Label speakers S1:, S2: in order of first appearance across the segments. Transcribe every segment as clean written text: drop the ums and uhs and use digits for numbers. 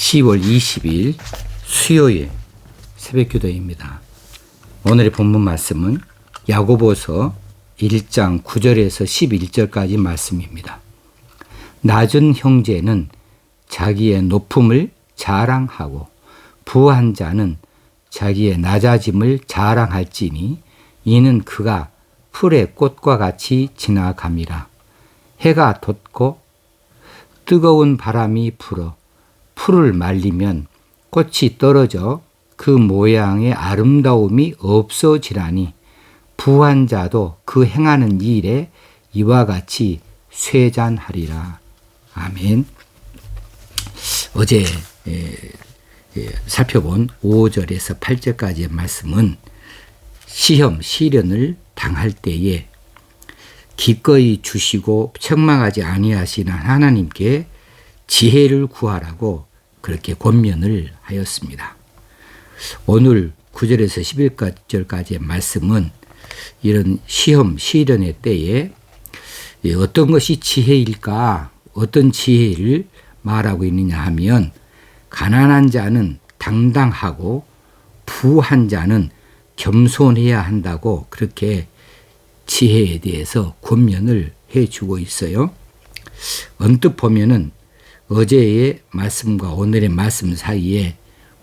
S1: 10월 20일 수요일 새벽기도입니다. 오늘의 본문 말씀은 야고보서 1장 9절에서 11절까지 말씀입니다. 낮은 형제는 자기의 높음을 자랑하고 부한 자는 자기의 낮아짐을 자랑할지니 이는 그가 풀의 꽃과 같이 지나감이라. 해가 돋고 뜨거운 바람이 불어 풀을 말리면 꽃이 떨어져 그 모양의 아름다움이 없어지라니 부한 자도 그 행하는 일에 이와 같이 쇠잔하리라. 아멘. 어제 살펴본 5절에서 8절까지의 말씀은 시험, 시련을 당할 때에 기꺼이 주시고 책망하지 아니하시는 하나님께 지혜를 구하라고 그렇게 권면을 하였습니다. 오늘 9절에서 11절까지의 말씀은 이런 시험, 시련의 때에 어떤 것이 지혜일까? 어떤 지혜를 말하고 있느냐 하면 가난한 자는 당당하고 부한 자는 겸손해야 한다고 그렇게 지혜에 대해서 권면을 해주고 있어요. 언뜻 보면은 어제의 말씀과 오늘의 말씀 사이에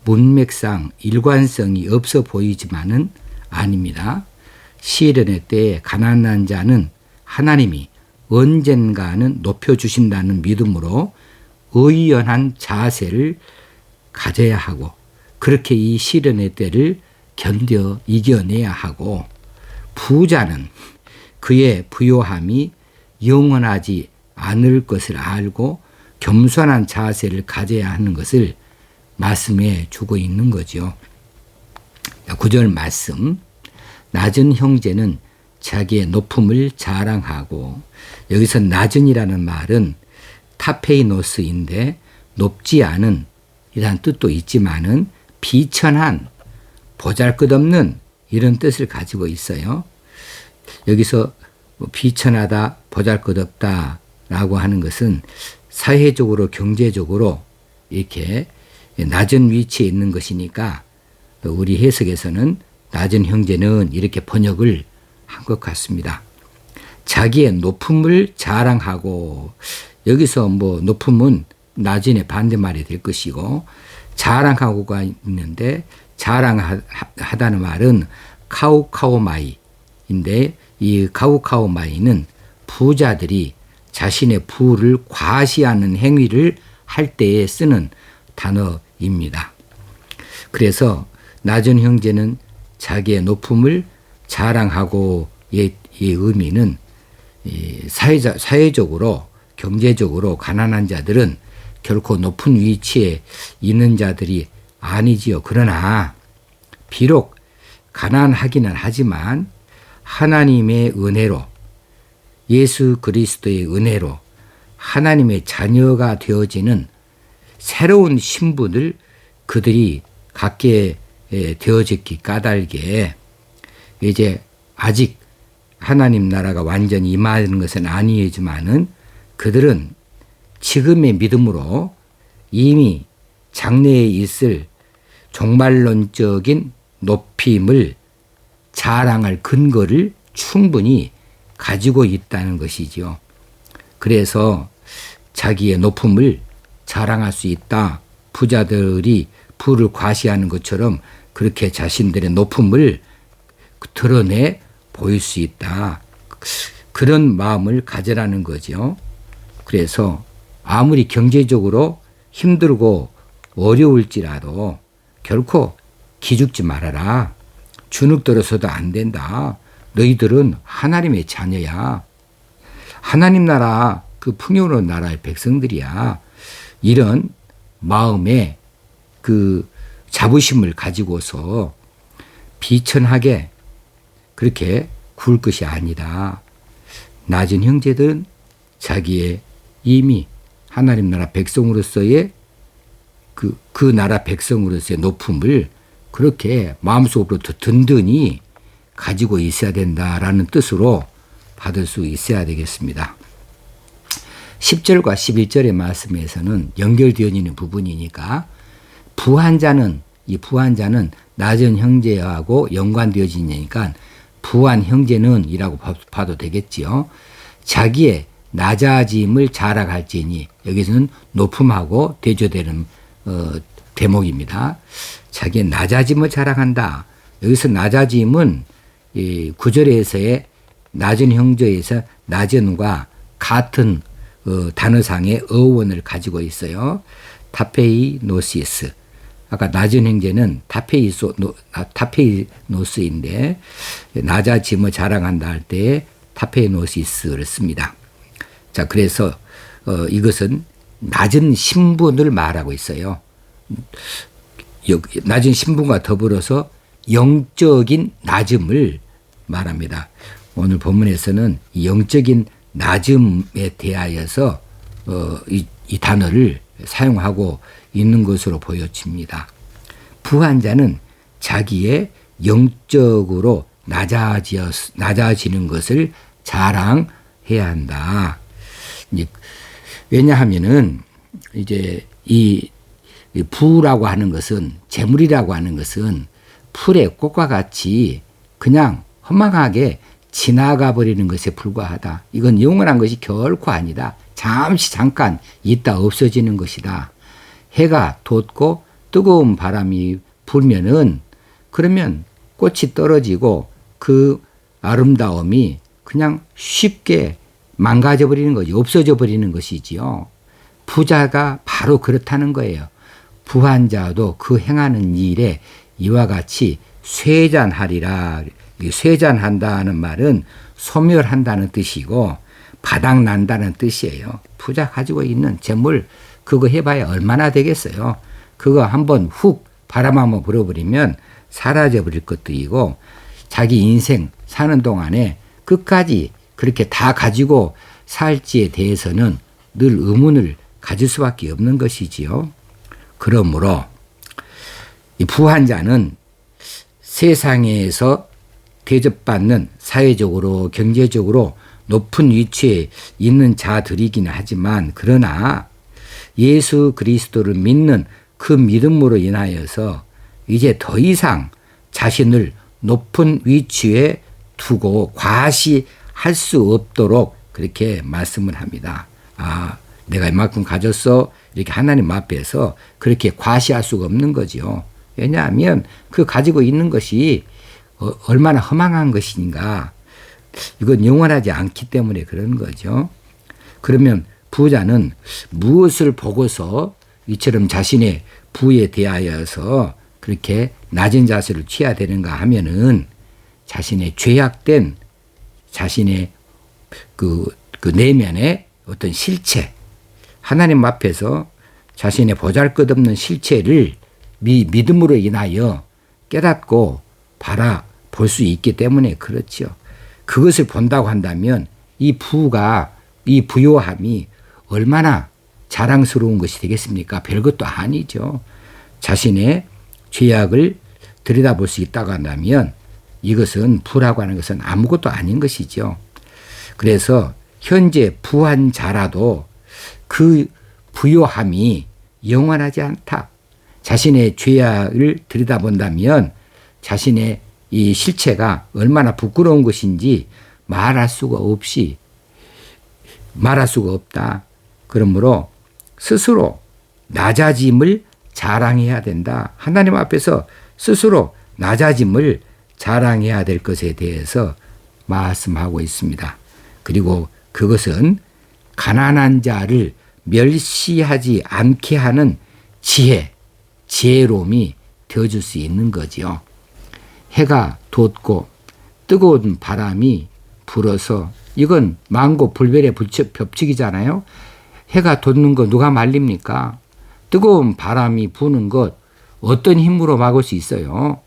S1: 문맥상 일관성이 없어 보이지만은 아닙니다. 시련의 때에 가난한 자는 하나님이 언젠가는 높여주신다는 믿음으로 의연한 자세를 가져야 하고 그렇게 이 시련의 때를 견뎌 이겨내야 하고 부자는 그의 부요함이 영원하지 않을 것을 알고 겸손한 자세를 가져야 하는 것을 말씀해 주고 있는 거죠. 9절 말씀, 낮은 형제는 자기의 높음을 자랑하고, 여기서 낮은이라는 말은 타페이노스인데 높지 않은 이란 뜻도 있지만은 비천한, 보잘것없는 이런 뜻을 가지고 있어요. 여기서 비천하다, 보잘것없다 라고 하는 것은 사회적으로 경제적으로 이렇게 낮은 위치에 있는 것이니까 우리 해석에서는 낮은 형제는 이렇게 번역을 한 것 같습니다. 자기의 높음을 자랑하고, 여기서 높음은 낮은의 반대말이 될 것이고 자랑하고가 있는데 자랑하다는 말은 카우카오마이인데 이 카우카오마이는 부자들이 자신의 부를 과시하는 행위를 할 때에 쓰는 단어입니다. 그래서 낮은 형제는 자기의 높음을 자랑하고 이 의미는 사회적으로 경제적으로 가난한 자들은 결코 높은 위치에 있는 자들이 아니지요. 그러나 비록 가난하기는 하지만 하나님의 은혜로 예수 그리스도의 은혜로 하나님의 자녀가 되어지는 새로운 신분을 그들이 갖게 되어졌기 까닭에 이제 아직 하나님 나라가 완전히 임하는 것은 아니지만은 그들은 지금의 믿음으로 이미 장래에 있을 종말론적인 높임을 자랑할 근거를 충분히 가지고 있다는 것이지요. 그래서 자기의 높음을 자랑할 수 있다. 부자들이 부를 과시하는 것처럼 그렇게 자신들의 높음을 드러내 보일 수 있다. 그런 마음을 가져라는 거죠. 그래서 아무리 경제적으로 힘들고 어려울지라도 결코 기죽지 말아라. 주눅 들어서도 안 된다. 너희들은 하나님의 자녀야. 하나님 나라, 그 풍요로운 나라의 백성들이야. 이런 마음에 그 자부심을 가지고서 비천하게 그렇게 굴 것이 아니다. 낮은 형제들은 자기의 이미 하나님 나라 백성으로서의 그 나라 백성으로서의 높음을 그렇게 마음속으로부터 든든히 가지고 있어야 된다라는 뜻으로 받을 수 있어야 되겠습니다. 10절과 11절의 말씀에서는 연결되어 있는 부분이니까 이 부한자는 낮은 형제하고 연관되어지니까 부한 형제는 이라고 봐도 되겠지요. 자기의 낮아짐을 자랑할지니, 여기서는 높음하고 대조되는 대목입니다. 자기의 낮아짐을 자랑한다. 여기서 낮아짐은 이 구절에서의 낮은 형제에서 낮은과 같은 단어상의 어원을 가지고 있어요. 타페이노시스. 아까 낮은 형제는 타페이노스인데 낮아짐을 자랑한다 할 때 타페이노시스를 씁니다. 자, 그래서 이것은 낮은 신분을 말하고 있어요. 낮은 신분과 더불어서 영적인 낮음을 말합니다. 오늘 본문에서는 영적인 낮음에 대하여서 이 단어를 사용하고 있는 것으로 보여집니다. 부한 자는 자기의 영적으로 낮아지는 것을 자랑해야 한다. 왜냐하면은 이제 이 부라고 하는 것은, 재물이라고 하는 것은 풀의 꽃과 같이 그냥 허망하게 지나가 버리는 것에 불과하다. 이건 영원한 것이 결코 아니다. 잠깐 있다 없어지는 것이다. 해가 돋고 뜨거운 바람이 불면은 그러면 꽃이 떨어지고 그 아름다움이 그냥 쉽게 망가져 버리는 거죠. 없어져 버리는 것이지요. 부자가 바로 그렇다는 거예요. 부한 자도 그 행하는 일에 이와 같이 쇠잔하리라. 쇠잔한다는 말은 소멸한다는 뜻이고 바닥난다는 뜻이에요. 부자 가지고 있는 재물 그거 해봐야 얼마나 되겠어요. 그거 한번 훅 바람 한번 불어버리면 사라져버릴 것들이고 자기 인생 사는 동안에 끝까지 그렇게 다 가지고 살지에 대해서는 늘 의문을 가질 수밖에 없는 것이지요. 그러므로 이 부한 자는 세상에서 대접받는 사회적으로 경제적으로 높은 위치에 있는 자들이긴 하지만 그러나 예수 그리스도를 믿는 그 믿음으로 인하여서 이제 더 이상 자신을 높은 위치에 두고 과시할 수 없도록 그렇게 말씀을 합니다. 아, 내가 이만큼 가졌어. 이렇게 하나님 앞에서 그렇게 과시할 수가 없는 거죠. 왜냐하면 그 가지고 있는 것이 얼마나 허망한 것인가. 이건 영원하지 않기 때문에 그런 거죠. 그러면 부자는 무엇을 보고서 이처럼 자신의 부에 대하여서 그렇게 낮은 자세를 취해야 되는가 하면은 자신의 죄악된 자신의 그 내면의 어떤 실체, 하나님 앞에서 자신의 보잘것없는 실체를 믿음으로 인하여 깨닫고 바라볼 수 있기 때문에 그렇죠. 그것을 본다고 한다면 이 부요함이 얼마나 자랑스러운 것이 되겠습니까? 별것도 아니죠. 자신의 죄악을 들여다볼 수 있다고 한다면 이것은 부라고 하는 것은 아무것도 아닌 것이죠. 그래서 현재 부한 자라도 그 부요함이 영원하지 않다. 자신의 죄악을 들여다본다면 자신의 이 실체가 얼마나 부끄러운 것인지 말할 수가 없다. 그러므로 스스로 낮아짐을 자랑해야 된다. 하나님 앞에서 스스로 낮아짐을 자랑해야 될 것에 대해서 말씀하고 있습니다. 그리고 그것은 가난한 자를 멸시하지 않게 하는 지혜로움이 되어줄 수 있는 거지요. 해가 돋고 뜨거운 바람이 불어서 이건 만고 불변의 법칙이잖아요. 해가 돋는 거 누가 말립니까? 뜨거운 바람이 부는 것 어떤 힘으로 막을 수 있어요?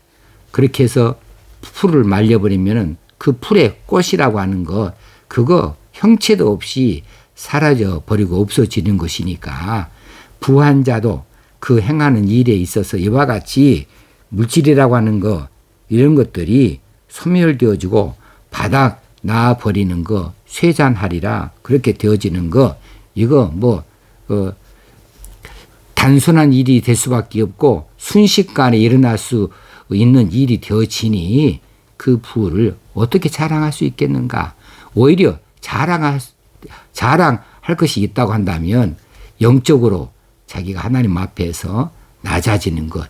S1: 그렇게 해서 풀을 말려버리면 그 풀의 꽃이라고 하는 것 그거 형체도 없이 사라져 버리고 없어지는 것이니까 부한 자도 그 행하는 일에 있어서 이와 같이 물질이라고 하는 거 이런 것들이 소멸되어지고 바닥 나버리는 거 쇠잔하리라 그렇게 되어지는 거 이거 단순한 일이 될 수밖에 없고 순식간에 일어날 수 있는 일이 되어지니 그 부를 어떻게 자랑할 수 있겠는가? 오히려 자랑할 것이 있다고 한다면 영적으로 자기가 하나님 앞에서 낮아지는 것,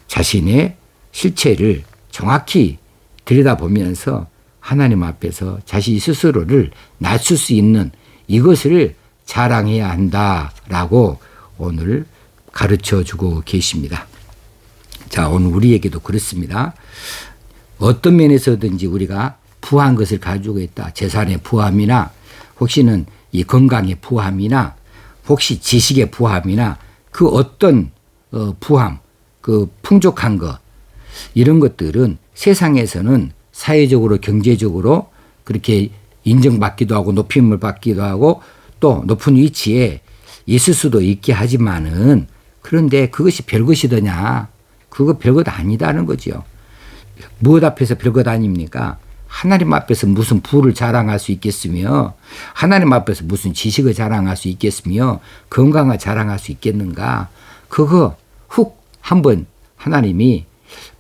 S1: 자신의 실체를 정확히 들여다보면서 하나님 앞에서 자신 스스로를 낮출 수 있는 이것을 자랑해야 한다라고 오늘 가르쳐 주고 계십니다. 자, 오늘 우리에게도 그렇습니다. 어떤 면에서든지 우리가 부한 것을 가지고 있다. 재산의 부함이나 혹시는 이 건강의 부함이나 혹시 지식의 부함이나 그 어떤 부함, 그 풍족한 것 이런 것들은 세상에서는 사회적으로 경제적으로 그렇게 인정받기도 하고 높임을 받기도 하고 또 높은 위치에 있을 수도 있게 하지만은 그런데 그것이 별것이더냐? 그거 별것 아니다는 거죠. 무엇 앞에서 별것 아닙니까? 하나님 앞에서 무슨 부를 자랑할 수 있겠으며 하나님 앞에서 무슨 지식을 자랑할 수 있겠으며 건강을 자랑할 수 있겠는가? 그거 훅 한번 하나님이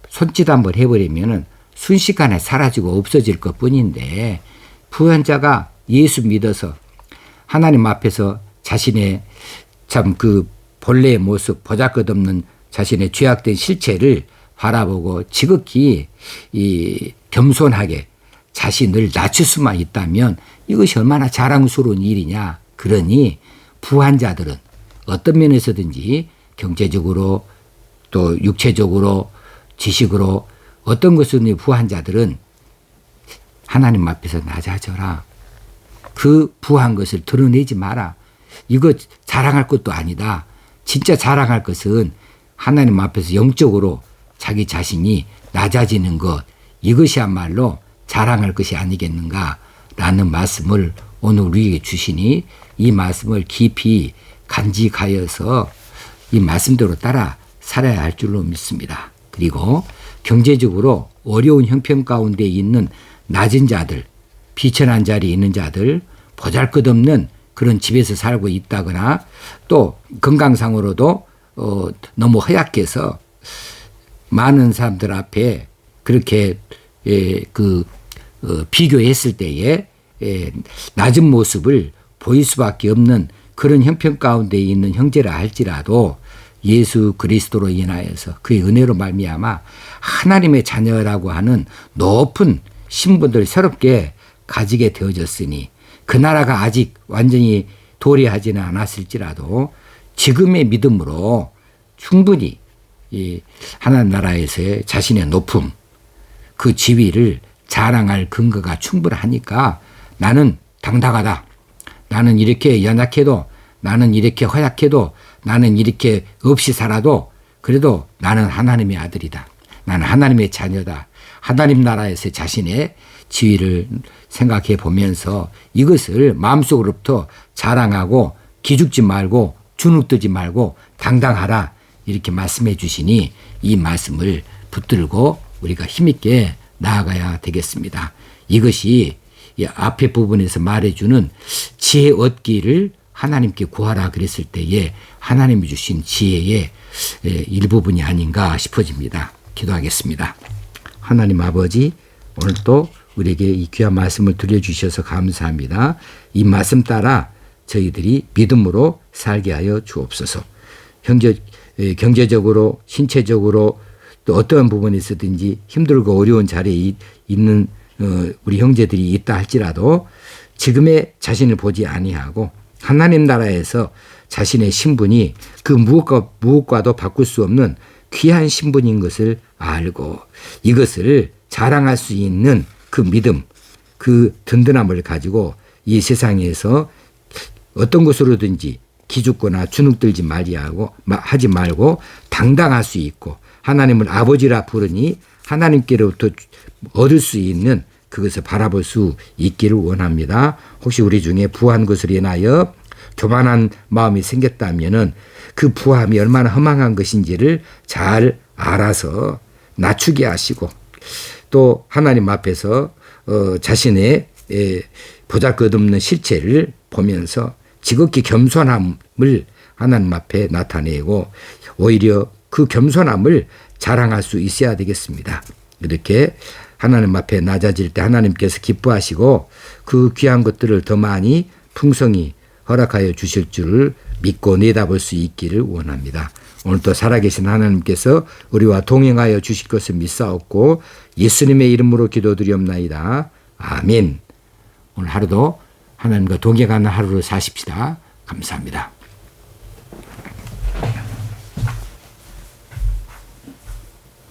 S1: 손짓 한번 해버리면은 순식간에 사라지고 없어질 것 뿐인데 부한 자가 예수 믿어서 하나님 앞에서 자신의 참 그 본래의 모습 보잘것없는 자신의 죄악된 실체를 바라보고 지극히 이 겸손하게 자신을 낮출 수만 있다면 이것이 얼마나 자랑스러운 일이냐. 그러니 부한 자들은 어떤 면에서든지 경제적으로 또 육체적으로 지식으로 어떤 것이든 부한 자들은 하나님 앞에서 낮아져라. 그 부한 것을 드러내지 마라. 이거 자랑할 것도 아니다. 진짜 자랑할 것은 하나님 앞에서 영적으로 자기 자신이 낮아지는 것, 이것이야말로 자랑할 것이 아니겠는가라는 말씀을 오늘 우리에게 주시니 이 말씀을 깊이 간직하여서 이 말씀대로 따라 살아야 할 줄로 믿습니다. 그리고 경제적으로 어려운 형편 가운데 있는 낮은 자들, 비천한 자리에 있는 자들, 보잘것없는 그런 집에서 살고 있다거나 또 건강상으로도 너무 허약해서 많은 사람들 앞에 그렇게 비교했을 때에 낮은 모습을 보일 수밖에 없는 그런 형편 가운데 있는 형제라 할지라도 예수 그리스도로 인하여서 그의 은혜로 말미암아 하나님의 자녀라고 하는 높은 신분들을 새롭게 가지게 되어졌으니 그 나라가 아직 완전히 도래하지는 않았을지라도 지금의 믿음으로 충분히 이 하나님 나라에서의 자신의 높음, 그 지위를 자랑할 근거가 충분하니까 나는 당당하다. 나는 이렇게 연약해도 나는 이렇게 허약해도 나는 이렇게 없이 살아도 그래도 나는 하나님의 아들이다. 나는 하나님의 자녀다. 하나님 나라에서 자신의 지위를 생각해 보면서 이것을 마음속으로부터 자랑하고 기죽지 말고 주눅들지 말고 당당하라 이렇게 말씀해 주시니 이 말씀을 붙들고 우리가 힘있게 나아가야 되겠습니다. 이것이 앞에 부분에서 말해주는 지혜 얻기를 하나님께 구하라 그랬을 때에 하나님이 주신 지혜의 일부분이 아닌가 싶어집니다. 기도하겠습니다. 하나님 아버지, 오늘 또 우리에게 이 귀한 말씀을 들려주셔서 감사합니다. 이 말씀 따라 저희들이 믿음으로 살게 하여 주옵소서. 경제적으로 신체적으로 또 어떠한 부분에서든지 힘들고 어려운 자리에 있는 우리 형제들이 있다 할지라도 지금의 자신을 보지 아니하고 하나님 나라에서 자신의 신분이 그 무엇과도 바꿀 수 없는 귀한 신분인 것을 알고 이것을 자랑할 수 있는 그 믿음, 그 든든함을 가지고 이 세상에서 어떤 것으로든지 기죽거나 주눅들지 하지 말고 당당할 수 있고 하나님을 아버지라 부르니 하나님께로부터 얻을 수 있는 그것을 바라볼 수 있기를 원합니다. 혹시 우리 중에 부한 것을 인하여 교만한 마음이 생겼다면은 그 부함이 얼마나 허망한 것인지를 잘 알아서 낮추게 하시고 또 하나님 앞에서 자신의 보잘것없는 실체를 보면서 지극히 겸손함을 하나님 앞에 나타내고 오히려 그 겸손함을 자랑할 수 있어야 되겠습니다. 이렇게 하나님 앞에 낮아질 때 하나님께서 기뻐하시고 그 귀한 것들을 더 많이 풍성히 허락하여 주실 줄을 믿고 내다볼 수 있기를 원합니다. 오늘도 살아계신 하나님께서 우리와 동행하여 주실 것을 믿사옵고 예수님의 이름으로 기도드리옵나이다. 아멘. 오늘 하루도 하나님과 동행하는 하루를 사십시다. 감사합니다.